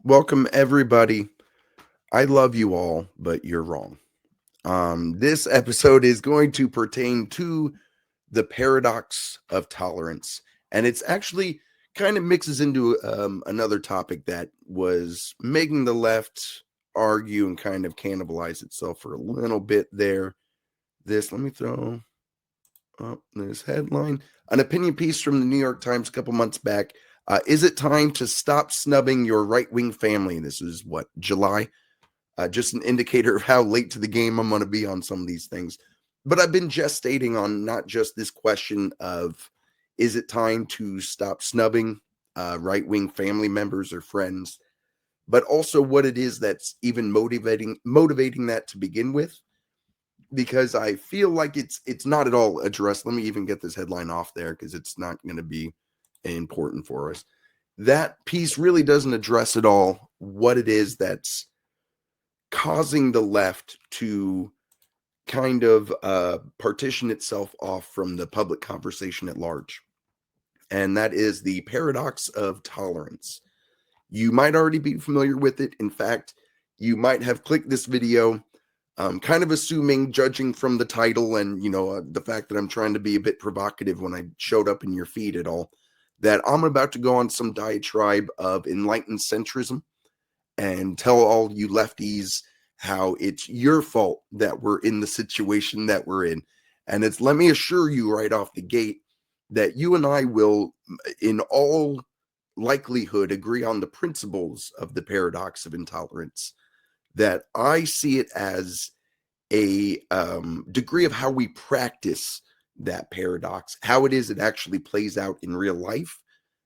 Welcome, everybody. I love you all, but you're wrong. This episode is going to pertain to the paradox of tolerance, and it's actually kind of mixes into another topic that was making the left argue and kind of cannibalize itself for a little bit there. Let me throw up this headline. An opinion piece from the New York Times a couple months back. Is it time to stop snubbing your right wing family? This is what, July? Just an indicator of how late to the game I'm going to be on some of these things. But I've been gestating on not just this question of is it time to stop snubbing right wing family members or friends, but also what it is that's even motivating that to begin with. Because I feel like it's not at all addressed. Let me even get this headline off there because it's not going to be important for us. That piece really doesn't address at all what it is that's causing the left to kind of partition itself off from the public conversation at large. And that is the paradox of tolerance. You might already be familiar with it. In fact, you might have clicked this video kind of assuming, judging from the title and, the fact that I'm trying to be a bit provocative when I showed up in your feed at all, that I'm about to go on some diatribe of enlightened centrism and tell all you lefties how it's your fault that we're in the situation that we're in. And let me assure you right off the gate that you and I will, in all likelihood, agree on the principles of the paradox of intolerance. That I see it as a degree of how we practice that paradox, how it is it actually plays out in real life,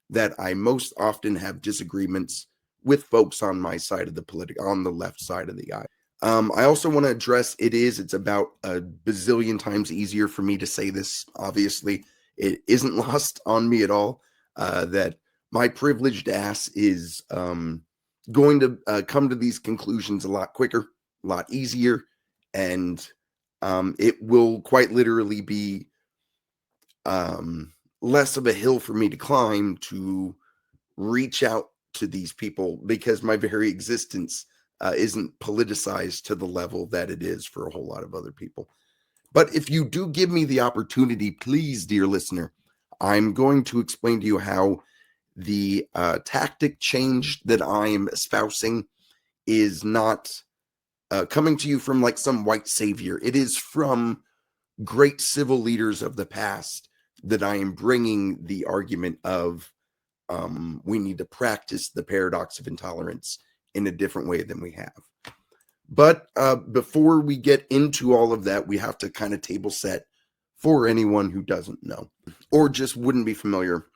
that I most often have disagreements with folks on my side of on the left side of the aisle. I also want to address it's about a bazillion times easier for me to say this. Obviously, it isn't lost on me at all that my privileged ass is going to come to these conclusions a lot quicker, a lot easier, and it will quite literally be less of a hill for me to climb to reach out to these people because my very existence isn't politicized to the level that it is for a whole lot of other people. But if you do give me the opportunity, please, dear listener, I'm going to explain to you how the tactic change that I'm espousing is not coming to you from like some white savior. It is from great civil leaders of the past that I am bringing the argument of we need to practice the paradox of intolerance in a different way than we have. But before we get into all of that, we have to kind of table set for anyone who doesn't know or just wouldn't be familiar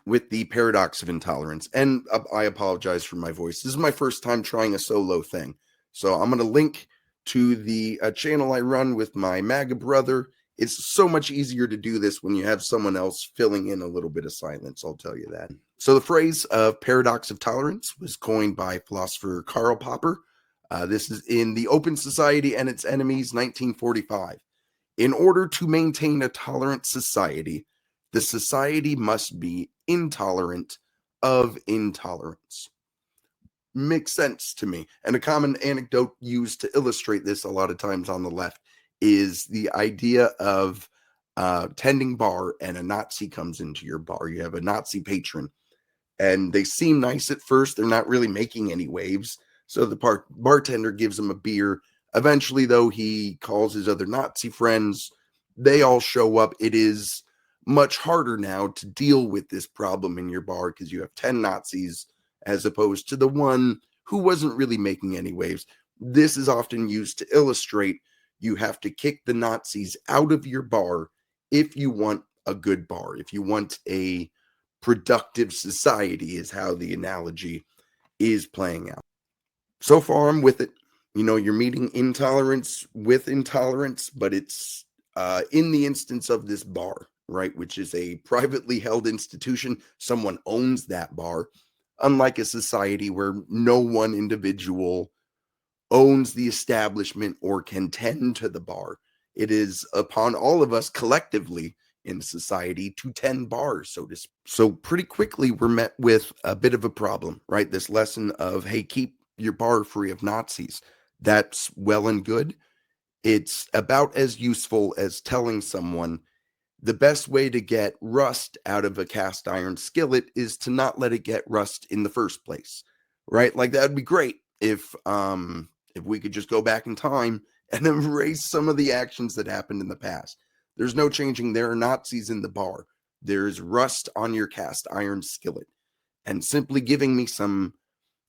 with the paradox of intolerance. And I apologize for my voice. This is my first time trying a solo thing. So I'm going to link to the channel I run with my MAGA brother. It's so much easier to do this when you have someone else filling in a little bit of silence, I'll tell you that. So the phrase of paradox of tolerance was coined by philosopher Karl Popper. This is in The Open Society and Its Enemies, 1945. In order to maintain a tolerant society, the society must be intolerant of intolerance. Makes sense to me. And a common anecdote used to illustrate this a lot of times on the left is the idea of tending bar and a Nazi comes into your bar. You have a Nazi patron and they seem nice at first. They're not really making any waves. So the bartender gives him a beer. Eventually, though, he calls his other Nazi friends. They all show up. It is much harder now to deal with this problem in your bar because you have 10 Nazis as opposed to the one who wasn't really making any waves. This is often used to illustrate you have to kick the Nazis out of your bar if you want a good bar, if you want a productive society, is how the analogy is playing out. So far, I'm with it. You're meeting intolerance with intolerance, but it's in the instance of this bar, right, which is a privately held institution. Someone owns that bar, unlike a society where no one individual owns the establishment or can tend to the bar. It is upon all of us collectively in society to tend bars, so to speak. So pretty quickly, we're met with a bit of a problem, right? This lesson of, hey, keep your bar free of Nazis. That's well and good. It's about as useful as telling someone the best way to get rust out of a cast iron skillet is to not let it get rust in the first place, right? Like that would be great if we could just go back in time and erase some of the actions that happened in the past. There's no changing. There are Nazis in the bar. There's rust on your cast iron skillet. And simply giving me some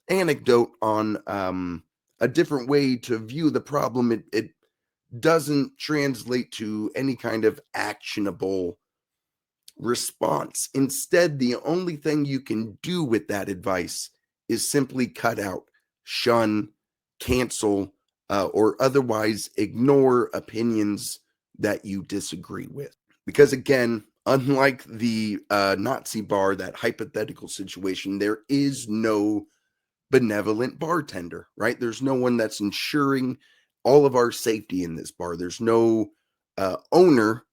anecdote on a different way to view the problem, it doesn't translate to any kind of actionable response. Instead, the only thing you can do with that advice is simply cut out, shun, cancel, or otherwise ignore opinions that you disagree with. Because again, unlike the Nazi bar, that hypothetical situation, there is no benevolent bartender, right? There's no one that's ensuring all of our safety in this bar. There's no owner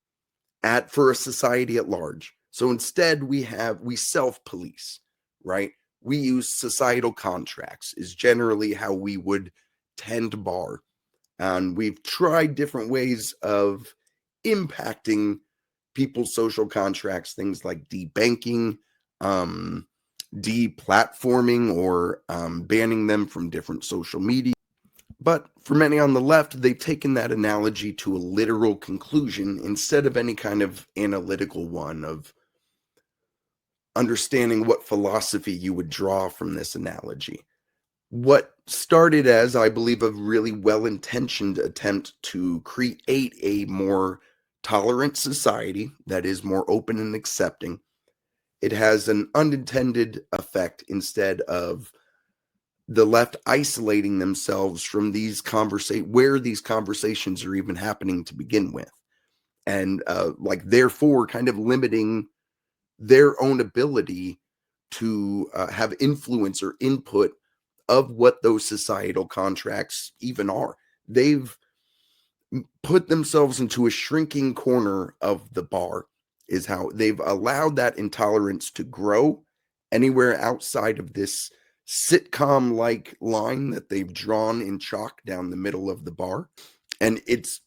for a society at large. So instead, we self-police, right? We use societal contracts is generally how we would tend bar. And we've tried different ways of impacting people's social contracts, things like debanking, um, deplatforming, or banning them from different social media. But for many on the left, they've taken that analogy to a literal conclusion instead of any kind of analytical one of understanding what philosophy you would draw from this analogy. What started as, I believe, a really well-intentioned attempt to create a more tolerant society that is more open and accepting, it has an unintended effect instead of the left isolating themselves from these where these conversations are even happening to begin with, and like therefore kind of limiting their own ability to have influence or input of what those societal contracts even are. They've put themselves into a shrinking corner of the bar, is how they've allowed that intolerance to grow anywhere outside of this sitcom like line that they've drawn in chalk down the middle of the bar. And it's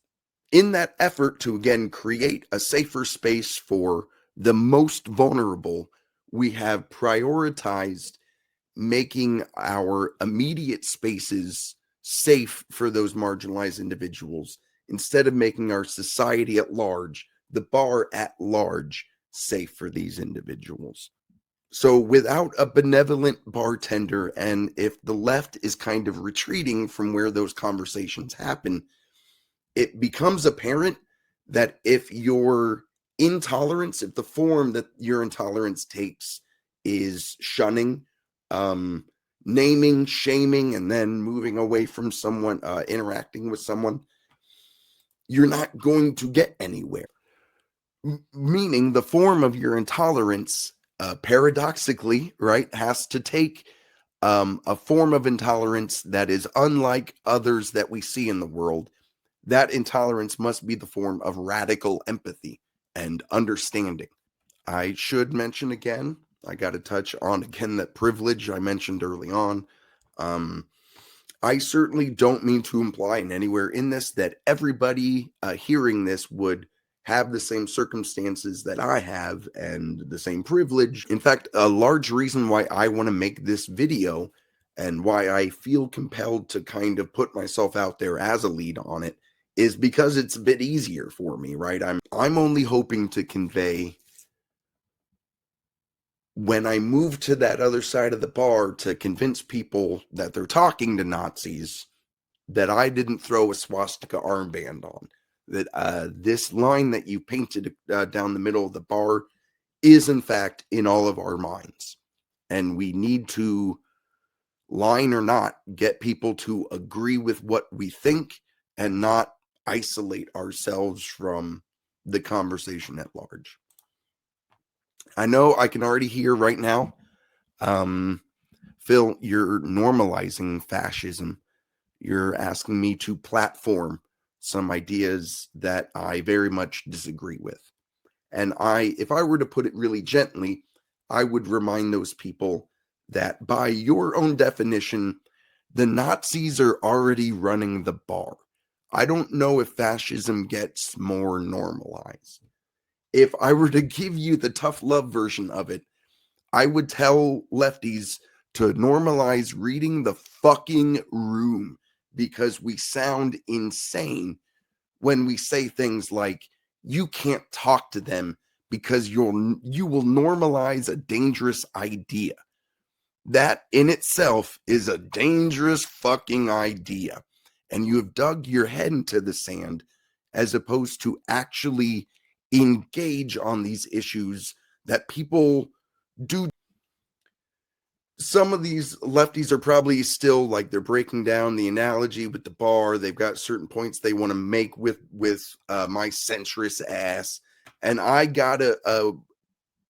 in that effort to again create a safer space for the most vulnerable, we have prioritized making our immediate spaces safe for those marginalized individuals instead of making our society at large, the bar at large, safe for these individuals. So without a benevolent bartender, and if the left is kind of retreating from where those conversations happen, it becomes apparent that if your intolerance, if the form that your intolerance takes is shunning, naming, shaming, and then moving away from someone, interacting with someone, you're not going to get anywhere. Meaning the form of your intolerance, paradoxically, right, has to take a form of intolerance that is unlike others that we see in the world. That intolerance must be the form of radical empathy and understanding. I should mention again, I got to touch on again that privilege I mentioned early on. Um, I certainly don't mean to imply in anywhere in this that everybody hearing this would have the same circumstances that I have and the same privilege. In fact, a large reason why I want to make this video and why I feel compelled to kind of put myself out there as a lead on it is because it's a bit easier for me, right? I'm only hoping to convey when I move to that other side of the bar to convince people that they're talking to Nazis that I didn't throw a swastika armband on. That this line that you painted down the middle of the bar is, in fact, in all of our minds. And we need to, line or not, get people to agree with what we think and not isolate ourselves from the conversation at large. I know I can already hear right now, Phil, you're normalizing fascism. You're asking me to platform some ideas that I very much disagree with. And if I were to put it really gently, I would remind those people that by your own definition, the Nazis are already running the bar. I don't know if fascism gets more normalized. If I were to give you the tough love version of it, I would tell lefties to normalize reading the fucking room, because we sound insane when we say things like, you can't talk to them because you will normalize a dangerous idea. That in itself is a dangerous fucking idea. And you have dug your head into the sand as opposed to actually engage on these issues that people do. Some of these lefties are probably still like, they're breaking down the analogy with the bar. They've got certain points they want to make with my centrist ass, and I gotta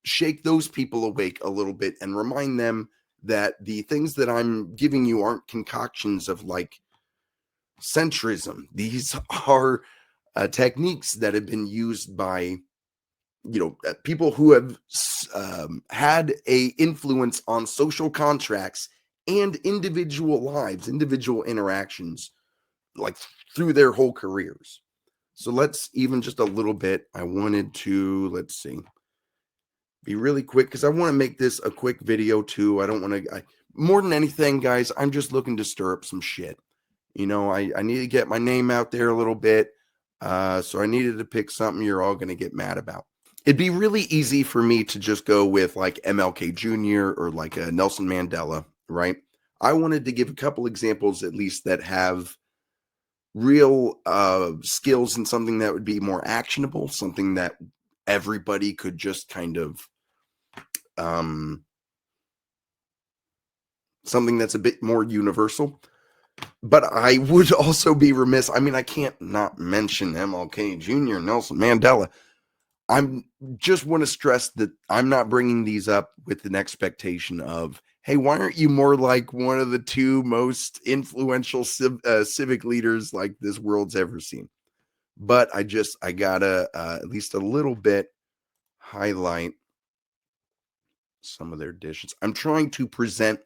shake those people awake a little bit and remind them that the things that I'm giving you aren't concoctions of like centrism. These are techniques that have been used by people who have had a influence on social contracts and individual lives, individual interactions, like through their whole careers. So let's even just a little bit. I wanted to, let's see, be really quick because I want to make this a quick video too. I don't want to, more than anything, guys, I'm just looking to stir up some shit. I need to get my name out there a little bit. So I needed to pick something you're all going to get mad about. It'd be really easy for me to just go with like MLK Jr. or like a Nelson Mandela, right? I wanted to give a couple examples at least that have real skills and something that would be more actionable, something that everybody could just kind of something that's a bit more universal. But I would also be remiss. I mean, I can't not mention MLK Jr., Nelson Mandela. I'm just want to stress that I'm not bringing these up with an expectation of, hey, why aren't you more like one of the two most influential civic leaders like this world's ever seen? But I gotta at least a little bit highlight some of their dishes. I'm trying to present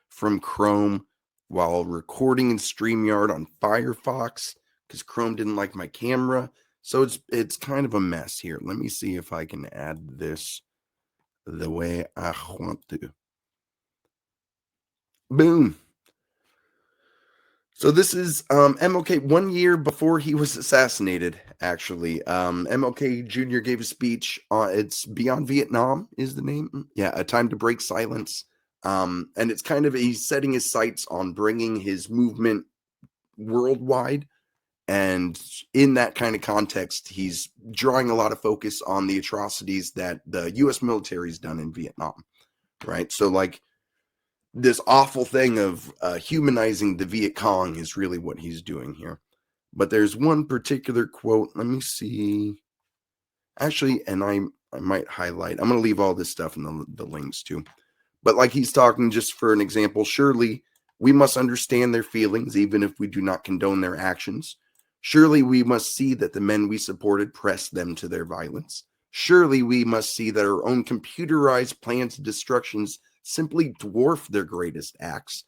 from Chrome while recording in StreamYard on Firefox because Chrome didn't like my camera. So it's kind of a mess here. Let me see if I can add this the way I want to. Boom. So this is MLK 1 year before he was assassinated, actually. MLK Jr. gave a speech. It's Beyond Vietnam is the name. Yeah, A Time to Break Silence. And it's kind of, he's setting his sights on bringing his movement worldwide. And in that kind of context, he's drawing a lot of focus on the atrocities that the U.S. military's done in Vietnam, right? So, like, this awful thing of humanizing the Viet Cong is really what he's doing here. But there's one particular quote. Let me see. Actually, and I might highlight. I'm going to leave all this stuff in the links too. But like he's talking, just for an example, surely we must understand their feelings, even if we do not condone their actions. Surely we must see that the men we supported pressed them to their violence. Surely we must see that our own computerized plans of destructions simply dwarf their greatest acts,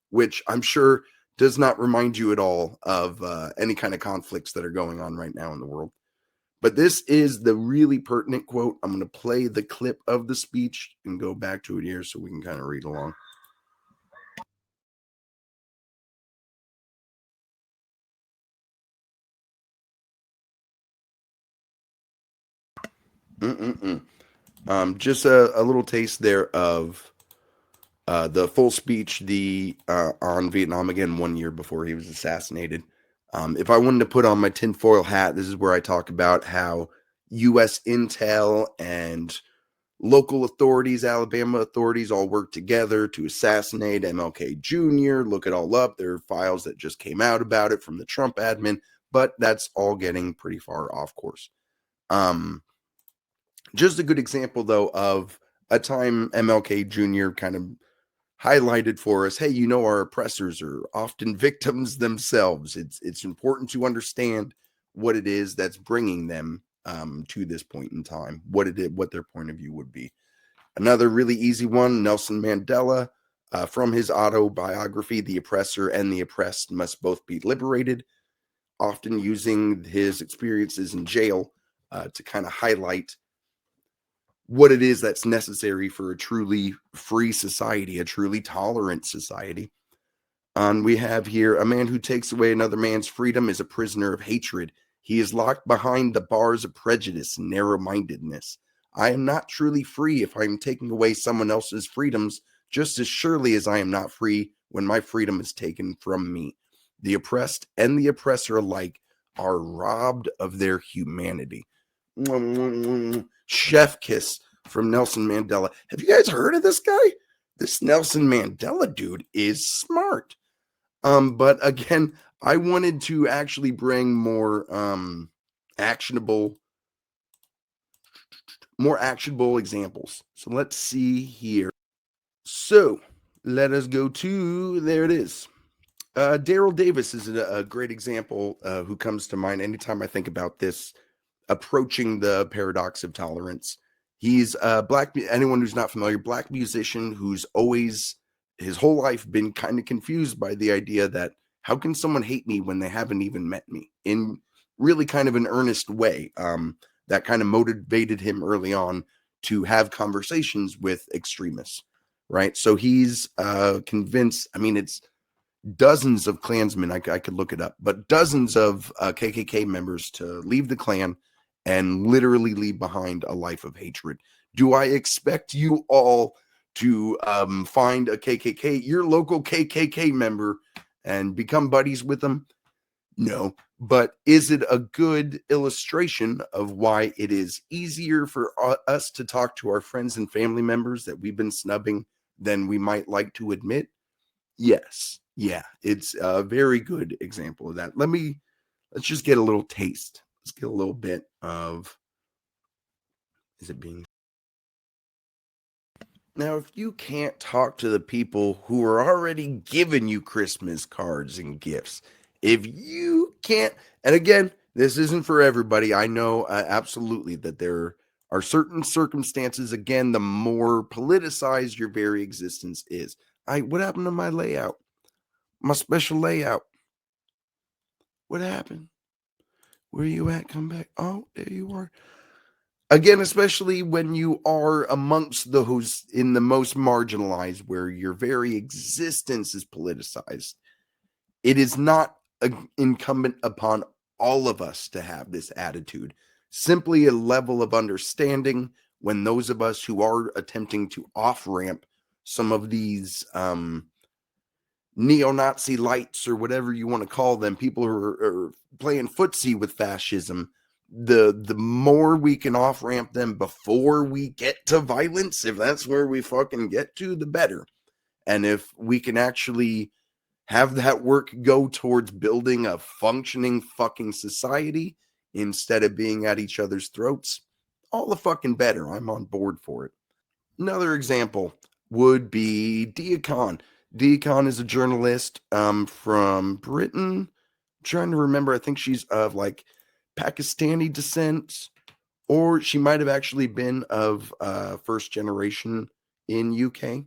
which I'm sure does not remind you at all of any kind of conflicts that are going on right now in the world. But this is the really pertinent quote. I'm going to play the clip of the speech and go back to it here so we can kind of read along. Just a little taste there of the full speech on Vietnam, again 1 year before he was assassinated. If I wanted to put on my tinfoil hat, this is where I talk about how U.S. intel and local authorities, Alabama authorities, all work together to assassinate MLK Jr. Look it all up. There are files that just came out about it from the Trump admin, but that's all getting pretty far off course. Just a good example, though, of a time MLK Jr. kind of highlighted for us, hey, our oppressors are often victims themselves. It's important to understand what it is that's bringing them to this point in time, what their point of view would be. Another really easy one, Nelson Mandela, from his autobiography, The Oppressor and the Oppressed Must Both Be Liberated, often using his experiences in jail to kind of highlight what it is that's necessary for a truly free society, a truly tolerant society. And we have here, a man who takes away another man's freedom is a prisoner of hatred. He is locked behind the bars of prejudice and narrow-mindedness. I am not truly free if I am taking away someone else's freedoms, just as surely as I am not free when my freedom is taken from me. The oppressed and the oppressor alike are robbed of their humanity. Chef kiss from Nelson Mandela. Have you guys heard of this guy? This Nelson Mandela dude is smart. But again, I wanted to actually bring more actionable examples. So let's see here. So let us go to, there it is. Daryl Davis is a great example who comes to mind anytime I think about this, approaching the paradox of tolerance. He's a anyone who's not familiar, black musician who's always, his whole life, been kind of confused by the idea that how can someone hate me when they haven't even met me, in really kind of an earnest way. That kind of motivated him early on to have conversations with extremists, right? So he's convinced, I mean, it's dozens of Klansmen, I could look it up, but dozens of KKK members to leave the Klan and literally leave behind a life of hatred. Do I expect you all to find a KKK, your local KKK member, and become buddies with them? No. But is it a good illustration of why it is easier for us to talk to our friends and family members that we've been snubbing than we might like to admit? Yes. Yeah, it's a very good example of that. Let's just get a little taste. Let's get a little bit of, is it being, now, if you can't talk to the people who are already giving you Christmas cards and gifts, if you can't, and again, this isn't for everybody. I know absolutely that there are certain circumstances. Again, the more politicized your very existence is. What happened to my layout? My special layout. What happened? Where you at? Come back. Oh, there you are. Again, especially when you are amongst those in the most marginalized, where your very existence is politicized, it is not incumbent upon all of us to have this attitude. Simply a level of understanding when those of us who are attempting to off ramp some of these neo-Nazi lights, or whatever you want to call them, people who are playing footsie with fascism, the more we can off ramp them before we get to violence, if that's where we fucking get to, the better. And if we can actually have that work go towards building a functioning fucking society instead of being at each other's throats, all the fucking better. I'm on board for it. Another example would be Dia Khan. Dia Khan is a journalist from Britain. I'm trying to remember, I think she's of like Pakistani descent, or she might have actually been of first generation in UK.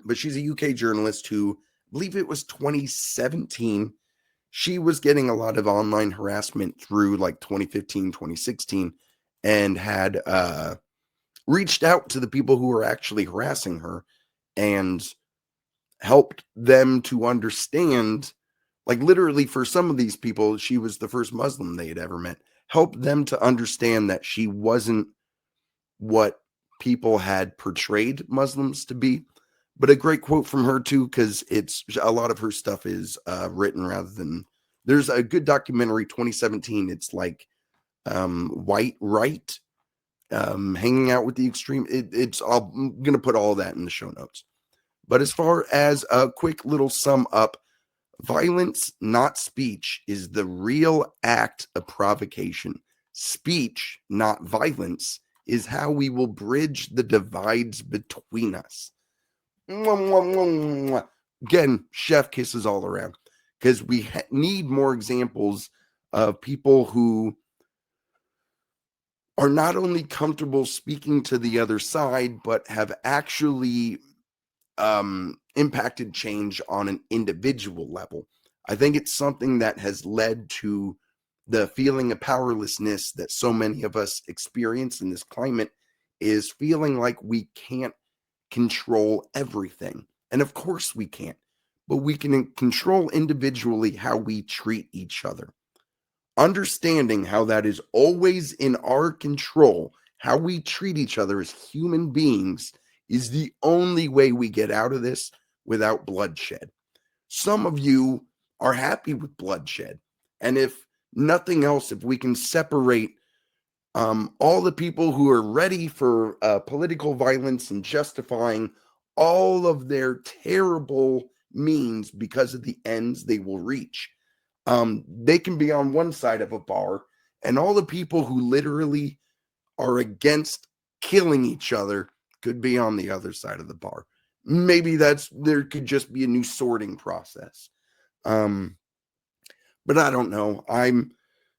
But she's a UK journalist who, I believe it was 2017, she was getting a lot of online harassment through like 2015, 2016, and had reached out to the people who were actually harassing her and helped them to understand, like literally for some of these people, she was the first Muslim they had ever met, helped them to understand that she wasn't what people had portrayed Muslims to be. But a great quote from her too, because it's a lot of her stuff is written rather than, there's a good documentary 2017, it's like white right, hanging out with the extreme. I'm gonna put all that in the show notes. But as far as a quick little sum up, violence, not speech, is the real act of provocation. Speech, not violence, is how we will bridge the divides between us. Again, chef kisses all around, because we need more examples of people who are not only comfortable speaking to the other side, but have actually impacted change on an individual level. I think it's something that has led to the feeling of powerlessness that so many of us experience in this climate, is feeling like we can't control everything. And of course we can't, but we can control individually how we treat each other. Understanding how that is always in our control, how we treat each other as human beings, is the only way we get out of this without bloodshed. Some of you are happy with bloodshed. And if nothing else, if we can separate all the people who are ready for political violence and justifying all of their terrible means because of the ends they will reach, they can be on one side of a bar, and all the people who literally are against killing each other could be on the other side of the bar. Maybe there could just be a new sorting process. But I don't know. I've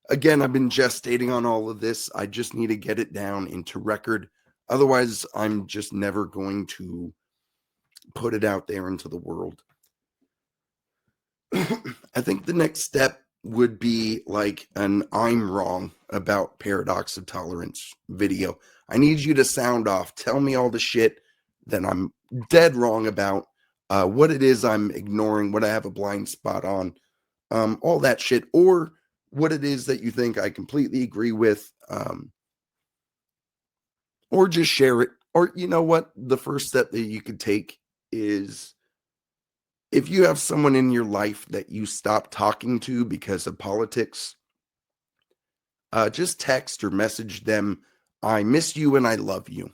been gestating on all of this. I just need to get it down into record. Otherwise, I'm just never going to put it out there into the world. I think the next step would be like an I'm wrong about paradox of tolerance video. I need you to sound off. Tell me all the shit that I'm dead wrong about, what it is I'm ignoring, what I have a blind spot on, all that shit, or what it is that you think I completely agree with, or just share it. Or you know what? The first step that you could take is, if you have someone in your life that you stop talking to because of politics, just text or message them, I miss you and I love you.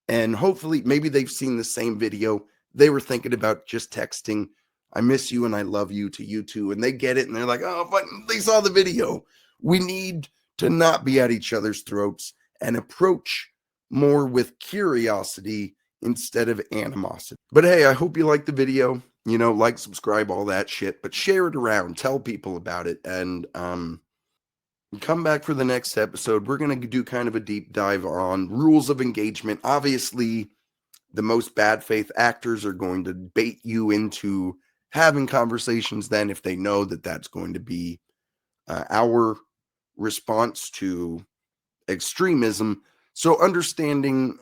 And hopefully, maybe they've seen the same video. They were thinking about just texting, I miss you and I love you to you too. And they get it and they're like, oh, but they saw the video. We need to not be at each other's throats and approach more with curiosity instead of animosity. But hey, I hope you liked the video. Like, subscribe, all that shit, but share it around, tell people about it, and come back for the next episode. We're going to do kind of a deep dive on rules of engagement. Obviously, the most bad faith actors are going to bait you into having conversations then, if they know that that's going to be our response to extremism. So understanding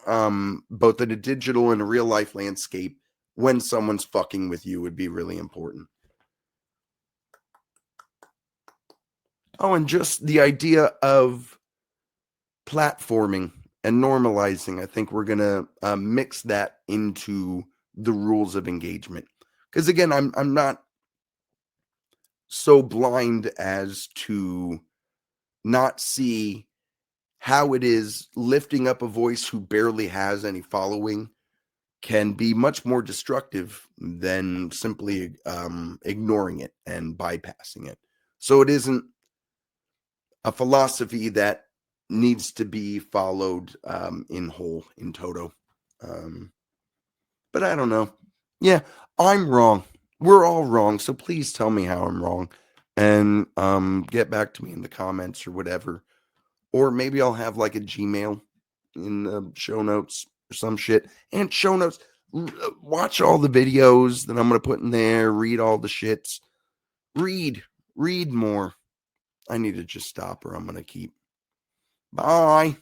both in a digital and a real life landscape, when someone's fucking with you, would be really important. Oh, and just the idea of platforming and normalizing. I think we're going to mix that into the rules of engagement. Because again, I'm not so blind as to not see how it is lifting up a voice who barely has any following can be much more destructive than simply ignoring it and bypassing it. So it isn't a philosophy that needs to be followed in whole, in toto. But I don't know. Yeah, I'm wrong. We're all wrong. So please tell me how I'm wrong, and get back to me in the comments or whatever. Or maybe I'll have like a Gmail in the show notes or some shit. And show notes, watch all the videos that I'm going to put in there, read all the shits. Read more. I need to just stop or I'm going to keep. Bye.